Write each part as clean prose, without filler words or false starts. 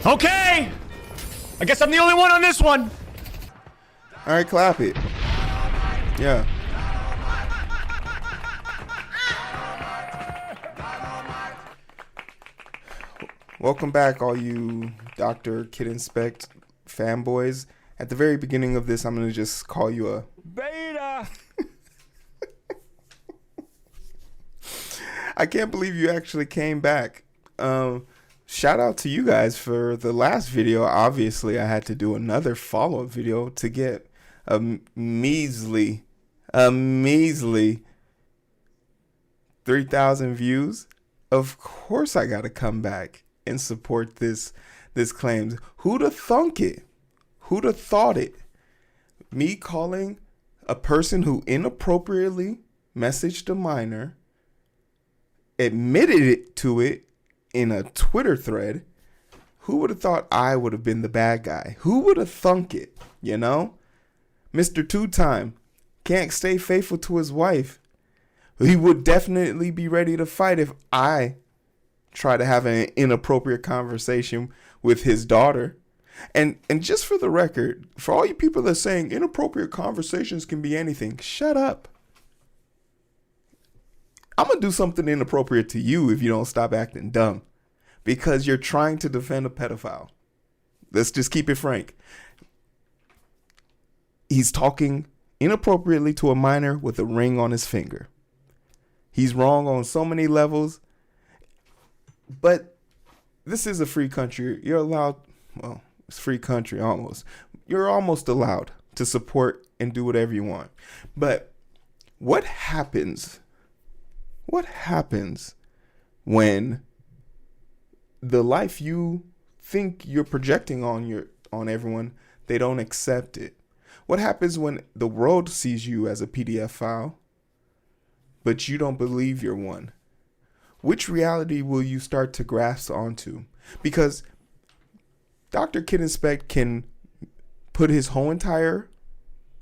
Okay! I guess I'm the only one on this one. All right, clap it. Yeah. Welcome back, all you Dr. Kid Inspect fanboys. At the very beginning of this, I'm going to just call you a Beta! I can't believe you actually came back. Shout out to you guys for the last video. Obviously, I had to do another follow-up video to get a measly 3,000 views. Of course, I got to come back and support this claims. Who'd have thunk it? Who'd have thought it? Me calling a person who inappropriately messaged a minor, admitted it to it in a Twitter thread. Who would have thought I would have been the bad guy? Who would have thunk it? You know? Mr. Two-Time can't stay faithful to his wife. He would definitely be ready to fight if I try to have an inappropriate conversation with his daughter. And just for the record, for all you people that are saying inappropriate conversations can be anything, shut up. I'm going to do something inappropriate to you if you don't stop acting dumb, because you're trying to defend a pedophile. Let's just keep it frank. He's talking inappropriately to a minor with a ring on his finger. He's wrong on so many levels, but this is a free country. You're allowed, well, it's a free country almost. You're almost allowed to support and do whatever you want. But what happens when the life you think you're projecting on everyone, they don't accept it? What happens when the world sees you as a PDF file, but you don't believe you're one? Which reality will you start to grasp onto? Because Dr. Kid Inspect can put his whole entire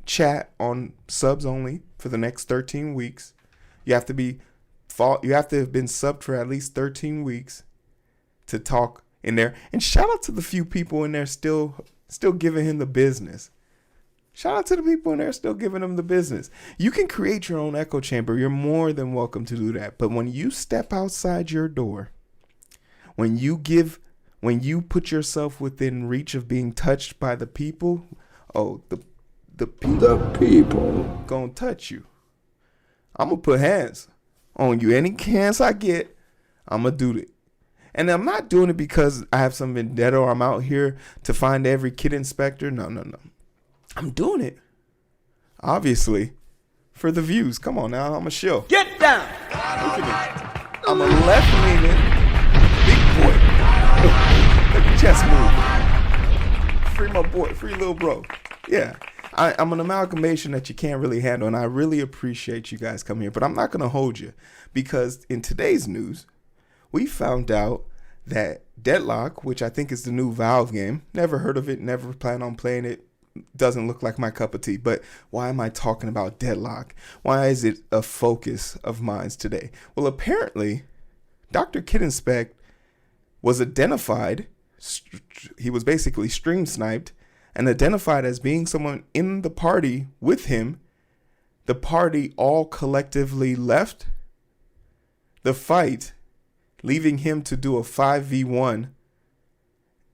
chat on subs only for the next 13 weeks. You have to have been subbed for at least 13 weeks to talk in there. And shout out to the few people in there still giving him the business. Shout out to the people in there still giving him the business. You can create your own echo chamber. You're more than welcome to do that. But when you step outside your door, when you put yourself within reach of being touched by the people, the people gonna touch you. I'm gonna put hands on you. Any chance I get, I'm gonna do it. And I'm not doing it because I have some vendetta or I'm out here to find every kid inspector. No. I'm doing it, obviously, for the views. Come on now, I'm a shill. Get down! Look at me. I'm a left-leaning big boy. Let the chest move. Free my boy, free little bro. Yeah, I'm an amalgamation that you can't really handle, and I really appreciate you guys coming here. But I'm not going to hold you, because in today's news, we found out that DeadLock, which I think is the new Valve game, never heard of it, never plan on playing it, doesn't look like my cup of tea. But why am I talking about DeadLock? Why is it a focus of mine today? Well, apparently, Dr. Kid Inspect was identified. He was basically stream sniped and identified as being someone in the party with him. The party all collectively left the fight, leaving him to do a 5v1.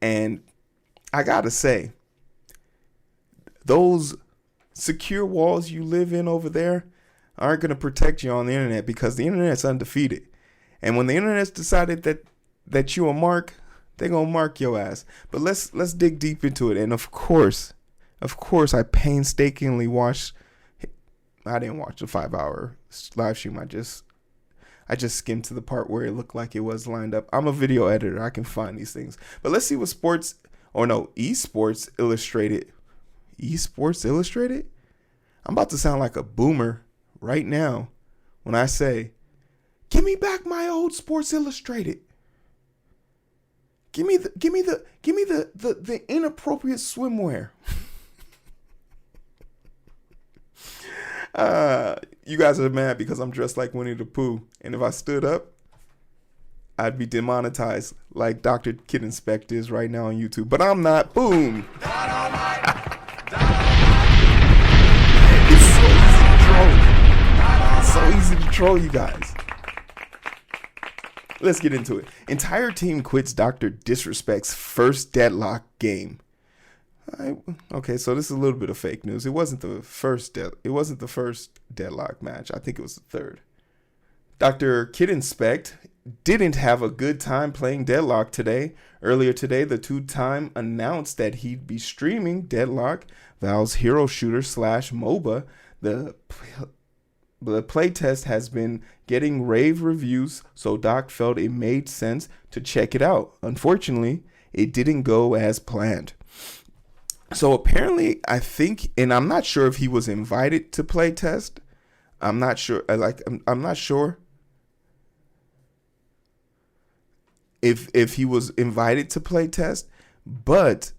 And I gotta say, those secure walls you live in over there aren't going to protect you on the internet, because the internet's undefeated. And when the internet's decided that you a mark, they're going to mark your ass. But let's dig deep into it. And of course, I painstakingly watched. I didn't watch the 5-hour live stream. I just skimmed to the part where it looked like it was lined up. I'm a video editor. I can find these things. But let's see what Esports Illustrated. Esports Illustrated? I'm about to sound like a boomer right now when I say, give me back my old Sports Illustrated. Give me the inappropriate swimwear. You guys are mad because I'm dressed like Winnie the Pooh, and if I stood up, I'd be demonetized like Dr. Kid Inspect is right now on YouTube. But I'm not. Boom. It's so easy to troll. It's so easy to troll, you guys. Let's get into it. Entire team quits Dr. Disrespect's first DeadLock game. Okay, so this is a little bit of fake news. It wasn't the first DeadLock match. I think it was the third. Dr. Kid Inspect didn't have a good time playing DeadLock today. Earlier today, the two-time announced that he'd be streaming DeadLock, Valve's hero shooter/MOBA. The playtest has been getting rave reviews, so Doc felt it made sense to check it out. Unfortunately, it didn't go as planned. So apparently, I think, and I'm not sure if he was invited to playtest. I'm not sure. I'm not sure if he was invited to playtest, but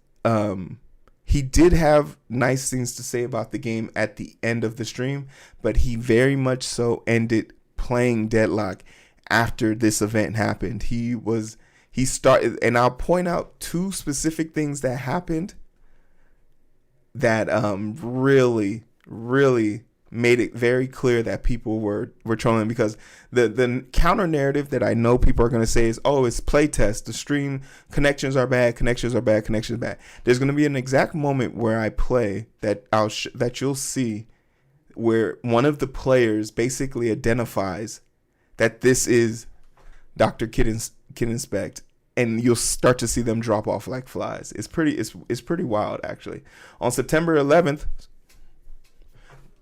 he did have nice things to say about the game at the end of the stream, but he very much so ended playing DeadLock after this event happened. He started, and I'll point out two specific things that happened that really made it very clear that people were trolling, because the counter narrative that I know people are going to say is, oh, it's playtest, the stream connections are bad. There's going to be an exact moment where I play that that you'll see where one of the players basically identifies that this is Dr. Kid Inspect, and you'll start to see them drop off like flies. It's pretty wild, actually. On September 11th,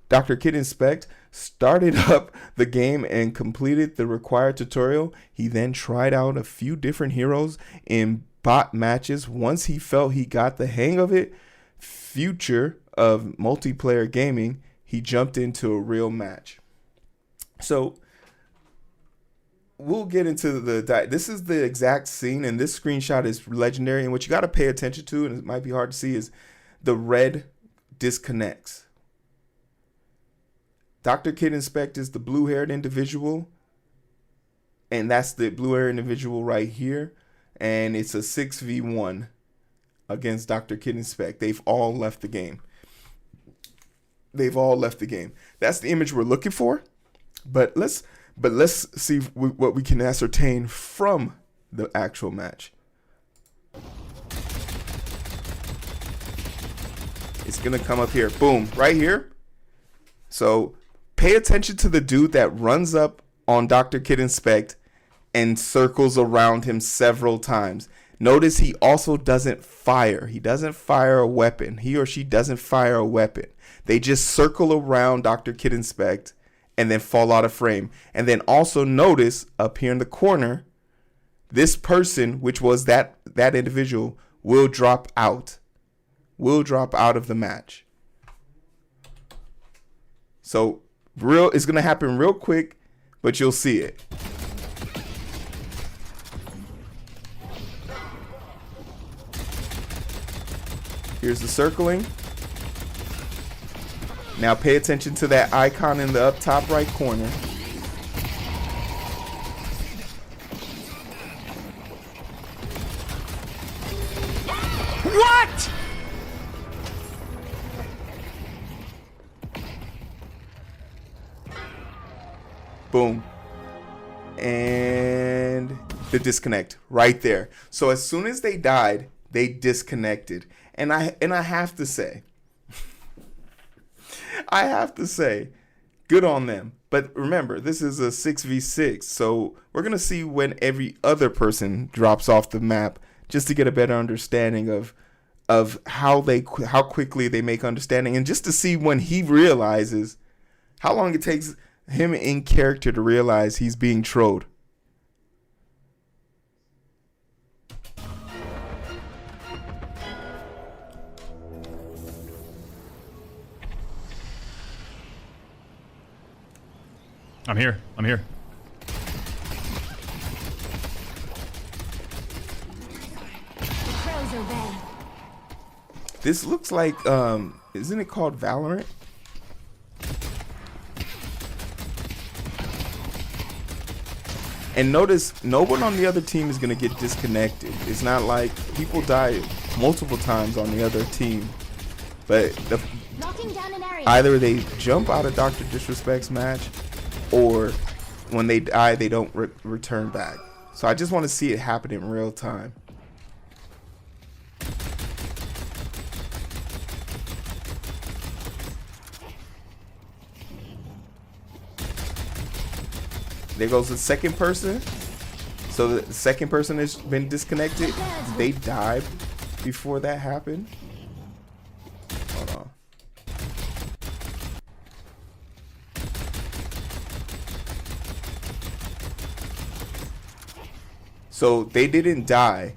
Dr. Kid Inspect started up the game and completed the required tutorial. He then tried out a few different heroes in bot matches. Once he felt he got the hang of it, future of multiplayer gaming, he jumped into a real match. So we'll get into this is the exact scene, and this screenshot is legendary. And what you got to pay attention to, and it might be hard to see, is the red disconnects. Dr. Kid Inspect is the blue-haired individual, and that's the blue-haired individual right here, and it's a 6v1 against Dr. Kid Inspect. They've all left the game. That's the image we're looking for, but let's see what we can ascertain from the actual match. It's gonna come up here, boom, right here. So pay attention to the dude that runs up on Dr. Kid Inspect and circles around him several times. Notice he also doesn't fire. He doesn't fire a weapon. He or she doesn't fire a weapon. They just circle around Dr. Kid Inspect and then fall out of frame. And then also notice up here in the corner, this person, which was that individual, will drop out. Will drop out of the match. So it's gonna happen real quick, but you'll see it. Here's the circling. Now pay attention to that icon in the up top right corner. What? Boom. And the disconnect right there. So as soon as they died, they disconnected. And I have to say, good on them. But remember, this is a 6v6, so we're going to see when every other person drops off the map, just to get a better understanding of how quickly they make understanding, and just to see when he realizes how long it takes him in character to realize he's being trolled. I'm here. This looks like, isn't it called Valorant? And notice, no one on the other team is going to get disconnected. It's not like people die multiple times on the other team. But either they jump out of Dr. Disrespect's match, or when they die, they don't return back. So I just want to see it happen in real time. There goes the second person. So the second person has been disconnected. They died before that happened. Hold on. So they didn't die.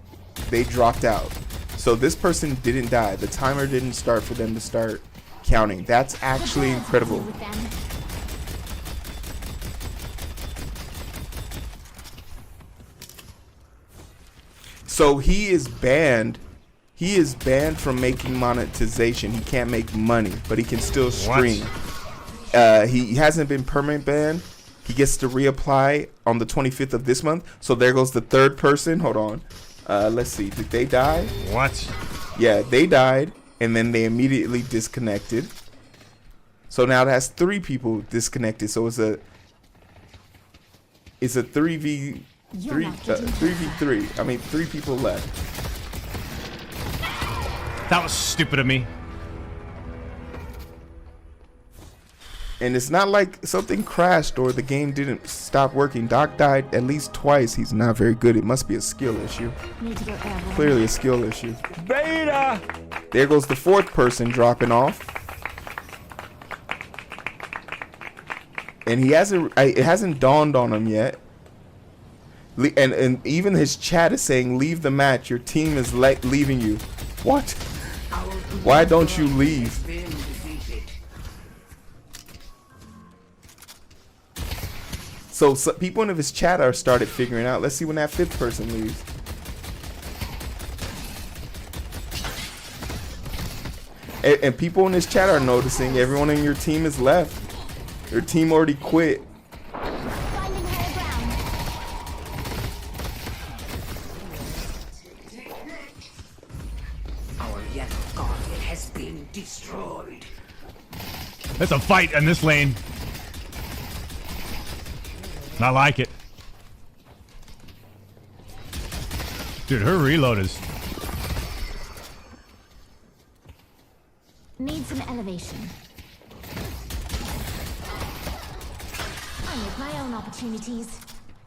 They dropped out. So this person didn't die. The timer didn't start for them to start counting. That's actually incredible. So he is banned. He is banned from making monetization. He can't make money, but he can still stream. He hasn't been permanent banned. He gets to reapply on the 25th of this month. So there goes the third person. Hold on. Let's see. Did they die? What? Yeah, they died, and then they immediately disconnected. So now that's 3 people disconnected. So it's a 3v3. 3v3. I mean, 3 people left. That was stupid of me. And it's not like something crashed or the game didn't stop working. Doc died at least twice. He's not very good. It must be a skill issue. Clearly a skill issue. Beta! There goes the 4th person dropping off. And it hasn't dawned on him yet. And even his chat is saying, leave the match. Your team is leaving you. What? Why don't you leave? So people in his chat are started figuring out. Let's see when that 5th person leaves. And people in his chat are noticing everyone in your team is left. Your team already quit. Destroyed. It's a fight in this lane. I like it. Dude, her reload is... Need some elevation. I make my own opportunities.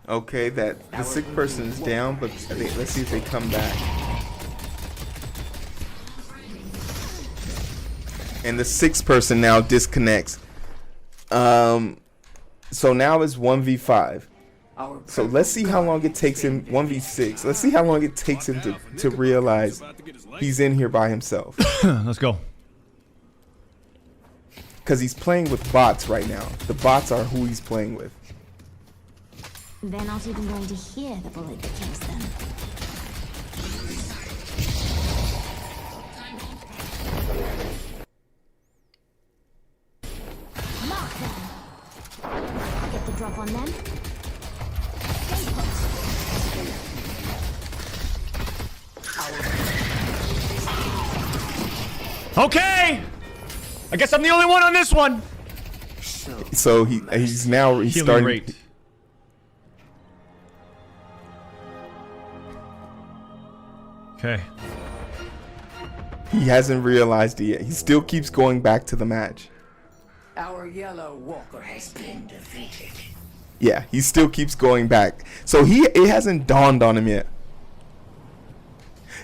Okay, the sick person is down, but let's see if they come back. And the 6th person now disconnects. So now it's 1v5. So let's see how long it takes him. 1v6. Let's see how long it takes him to realize he's in here by himself. Let's go. Because he's playing with bots right now. The bots are who he's playing with. They're not even going to hear the bullet that kills them. Mark them. Get the drop on them. Stay put. Okay! I guess I'm the only one on this one! So he's now starting. Rate. Okay. He hasn't realized it yet. He still keeps going back to the match. Our yellow walker has been defeated. Yeah, he still keeps going back. So it hasn't dawned on him yet.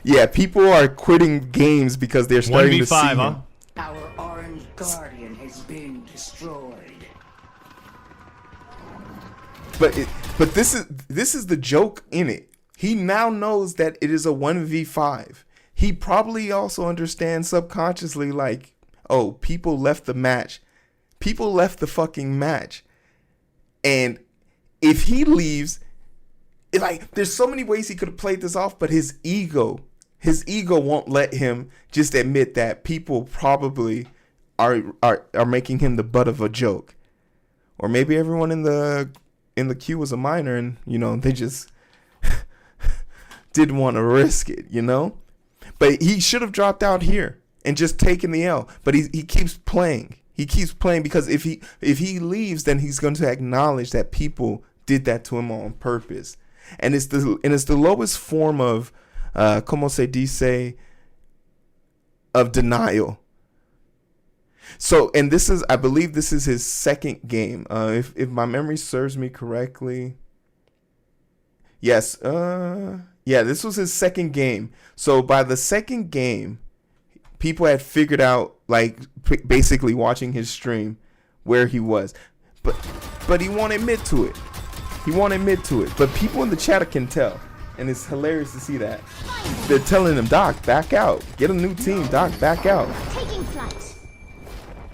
Yeah, people are quitting games because they're starting to see him. Huh? Our orange guardian has been destroyed. But this is the joke in it. He now knows that it is a 1v5. He probably also understands subconsciously, like, oh, people left the match. People left the fucking match. And if he leaves, there's so many ways he could have played this off, but his ego won't let him just admit that people probably are making him the butt of a joke. Or maybe everyone in the in the queue was a minor, and they just didn't want to risk it, But he should have dropped out here and just taken the L. But he keeps playing. He keeps playing because if he leaves, then he's going to acknowledge that people did that to him on purpose. And it's the lowest form of como se dice, of denial. So, and I believe this is his second game. If my memory serves me correctly. Yes. This was his second game. So by the second game, people had figured out, like, basically watching his stream, where he was. But he won't admit to it. But people in the chat can tell. And it's hilarious to see that. They're telling him, Doc, back out. Get a new team, Doc, back out. Taking flight.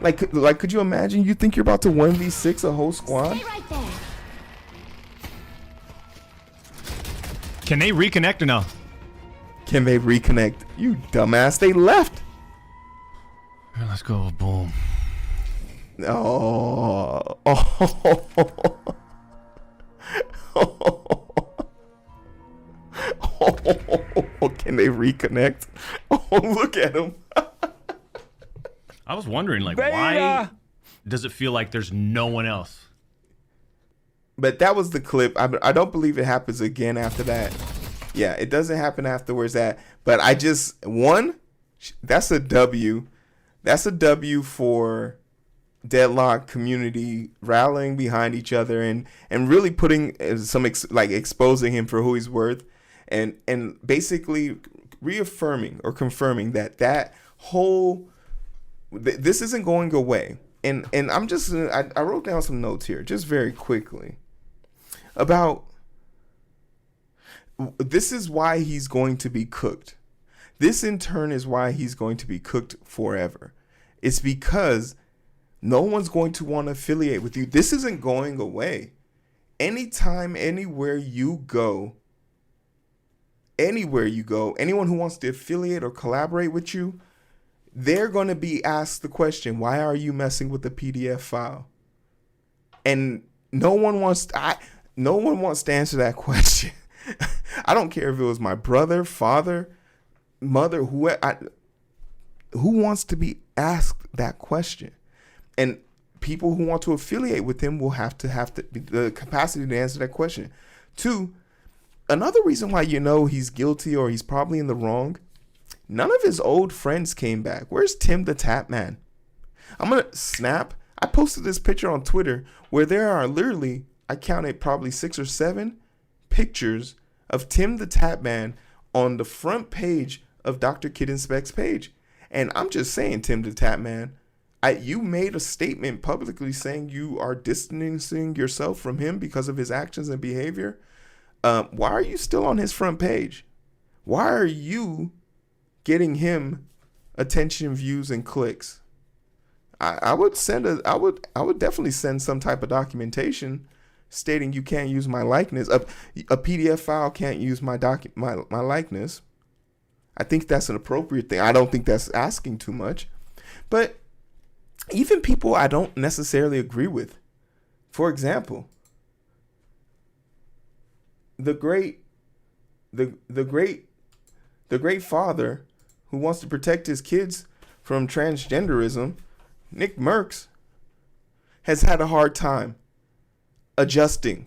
Like, could you imagine? You think you're about to 1v6 a whole squad? Stay right there. Can they reconnect or no? Can they reconnect? You dumbass, they left. Here, let's go, boom. Oh. Can they reconnect? Oh, look at him. I was wondering, like, why does it feel like there's no one else? But that was the clip. I don't believe it happens again after that. Yeah, it doesn't happen afterwards. But that's a W. That's a W for DeadLock community rallying behind each other and really putting some exposing him for who he's worth, and basically reaffirming or confirming that whole this isn't going away. And I'm just I wrote down some notes here just very quickly about this is why he's going to be cooked. This in turn is why he's going to be cooked forever. It's because no one's going to want to affiliate with you. This isn't going away. Anytime, anywhere you go, anyone who wants to affiliate or collaborate with you, they're going to be asked the question, why are you messing with the PDF file? And no one wants to answer that question. I don't care if it was my brother, father, mother, who wants to be asked that question. And people who want to affiliate with him will have to the capacity to answer that question. 2, another reason why he's guilty or he's probably in the wrong, none of his old friends came back. Where's Tim the Tap Man? I'm going to snap. I posted this picture on Twitter where there are literally, I counted probably 6 or 7 pictures of Tim the Tap Man on the front page of Dr. Kid Inspect's page. And I'm just saying, Tim the Tap Man, you made a statement publicly saying you are distancing yourself from him because of his actions and behavior. Why are you still on his front page? Why are you getting him attention, views, and clicks? I would definitely send some type of documentation stating you can't use my likeness. A PDF file can't use my likeness. I think that's an appropriate thing. I don't think that's asking too much. But even people I don't necessarily agree with. For example, the great father who wants to protect his kids from transgenderism, Nick Merckx, has had a hard time adjusting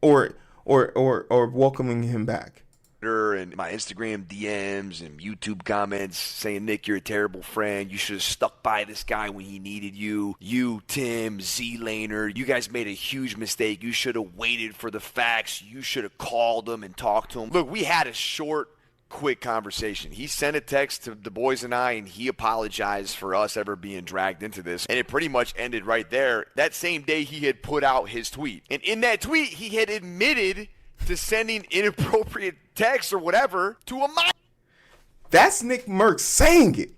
or welcoming him back. And my Instagram DMs and YouTube comments saying, Nick, you're a terrible friend. You should have stuck by this guy when he needed you. You, Tim, Z-Laner, you guys made a huge mistake. You should have waited for the facts. You should have called him and talked to him. Look, we had a short, quick conversation. He sent a text to the boys and I, and he apologized for us ever being dragged into this. And it pretty much ended right there. That same day, he had put out his tweet. And in that tweet, he had admitted to sending inappropriate texts or whatever to a minor. That's Nick Merckx saying it.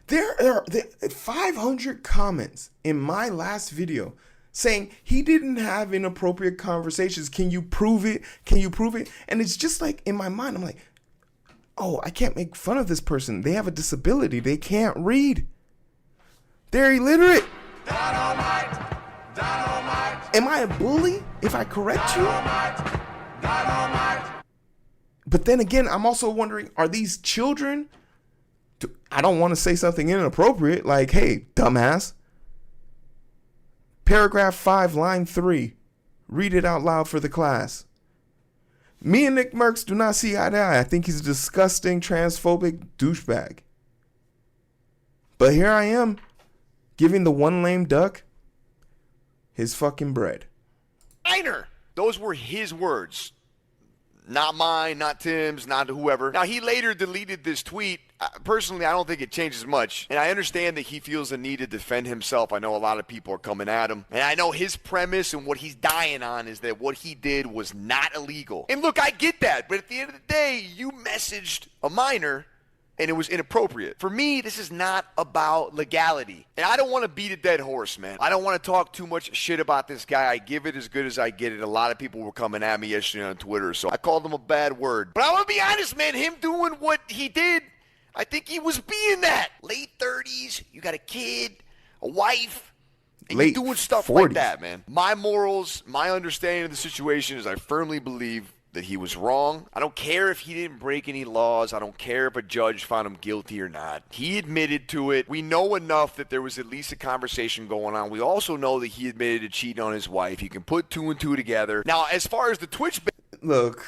There are 500 comments in my last video saying he didn't have inappropriate conversations. Can you prove it? Can you prove it? And it's just like in my mind, I'm like, oh, I can't make fun of this person. They have a disability. They can't read. They're illiterate. Am I a bully if I correct you? But then again, I'm also wondering, are these children? I don't want to say something inappropriate, like, hey, dumbass. Paragraph 5, line 3. Read it out loud for the class. Me and Nick Merckx do not see eye to eye. I think he's a disgusting, transphobic douchebag. But here I am, giving the one lame duck his fucking bread. Minor. Those were his words. Not mine, not Tim's, not whoever. Now, he later deleted this tweet. Personally, I don't think it changes much. And I understand that he feels the need to defend himself. I know a lot of people are coming at him. And I know his premise and what he's dying on is that what he did was not illegal. And look, I get that. But at the end of the day, you messaged a minor and it was inappropriate. For me, this is not about legality. And I don't want to beat a dead horse, man. I don't want to talk too much shit about this guy. I give it as good as I get it. A lot of people were coming at me yesterday on Twitter, so I called him a bad word. But I'm going to be honest, man. Him doing what he did, I think he was being that. Late 30s, you got a kid, a wife, and Late you're doing stuff 40s. like that, man. My morals, my understanding of the situation is I firmly believe that he was wrong. I don't care if he didn't break any laws. I don't care if a judge found him guilty or not. He admitted to it. We know enough that there was at least a conversation going on. We also know that he admitted to cheating on his wife. You can put 2 and 2 together. Now, as far as the Twitch... Look,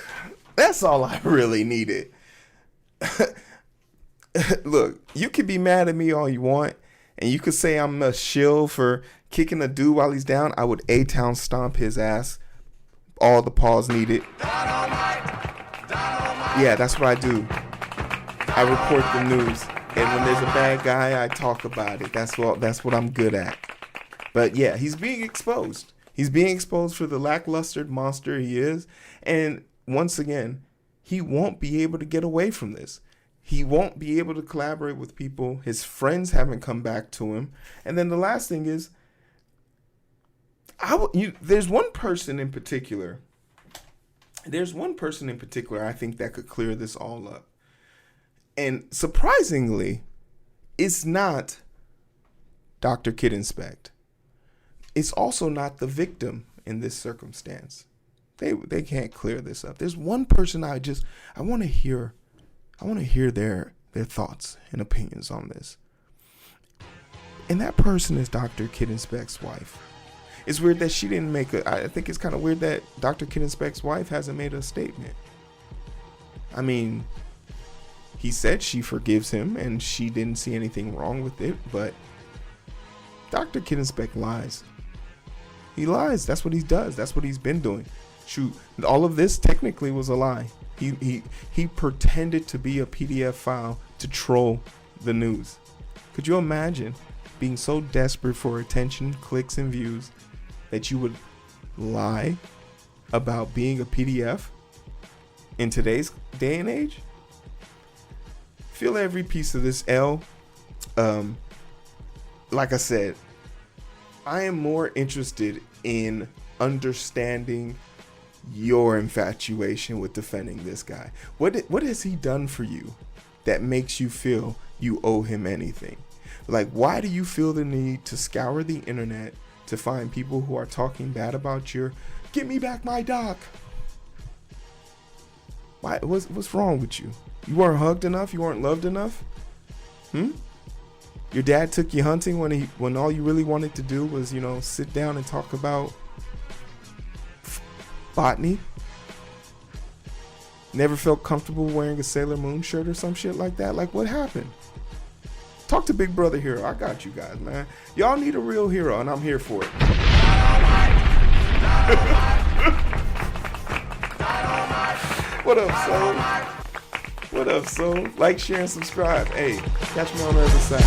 that's all I really needed. Look, you can be mad at me all you want, and you could say I'm a shill for kicking a dude while he's down. I would A-Town stomp his ass. All the pause needed. Yeah, that's what I do. I report the news, and when there's a bad guy, I talk about it. That's what I'm good at. But yeah, he's being exposed. He's being exposed for the lackluster monster he is, and once again, he won't be able to get away from this. He won't be able to collaborate with people. His friends haven't come back to him, and then the last thing is, there's one person in particular. I think that could clear this all up. And surprisingly, it's not Dr. Kid Inspect. It's also not the victim in this circumstance. They can't clear this up. There's one person I want to hear their thoughts and opinions on this. And that person is Dr. Kid Inspect's wife. It's weird that she didn't I think it's kind of weird that Dr. Kid Inspect's wife hasn't made a statement. I mean, he said she forgives him and she didn't see anything wrong with it, but Dr. Kid Inspect lies. He lies. That's what he does. That's what he's been doing. Shoot, all of this technically was a lie. He pretended to be a PDF file to troll the news. Could you imagine being so desperate for attention, clicks, and views that you would lie about being a PDF in today's day and age? Feel every piece of this L. Like I said, I am more interested in understanding your infatuation with defending this guy. What has he done for you that makes you feel you owe him anything? Like, why do you feel the need to scour the internet to find people who are talking bad about your "Give me back my doc"? Why? What's wrong with you? You weren't hugged enough? You weren't loved enough? Your dad took you hunting when all you really wanted to do was, sit down and talk about botany? Never felt comfortable wearing a Sailor Moon shirt or some shit like that? Like, what happened? Talk to Big Brother Hero. I got you guys, man. Y'all need a real hero, and I'm here for it. What up, soul? What up, soul? Like, share, and subscribe. Hey, catch me on the other side.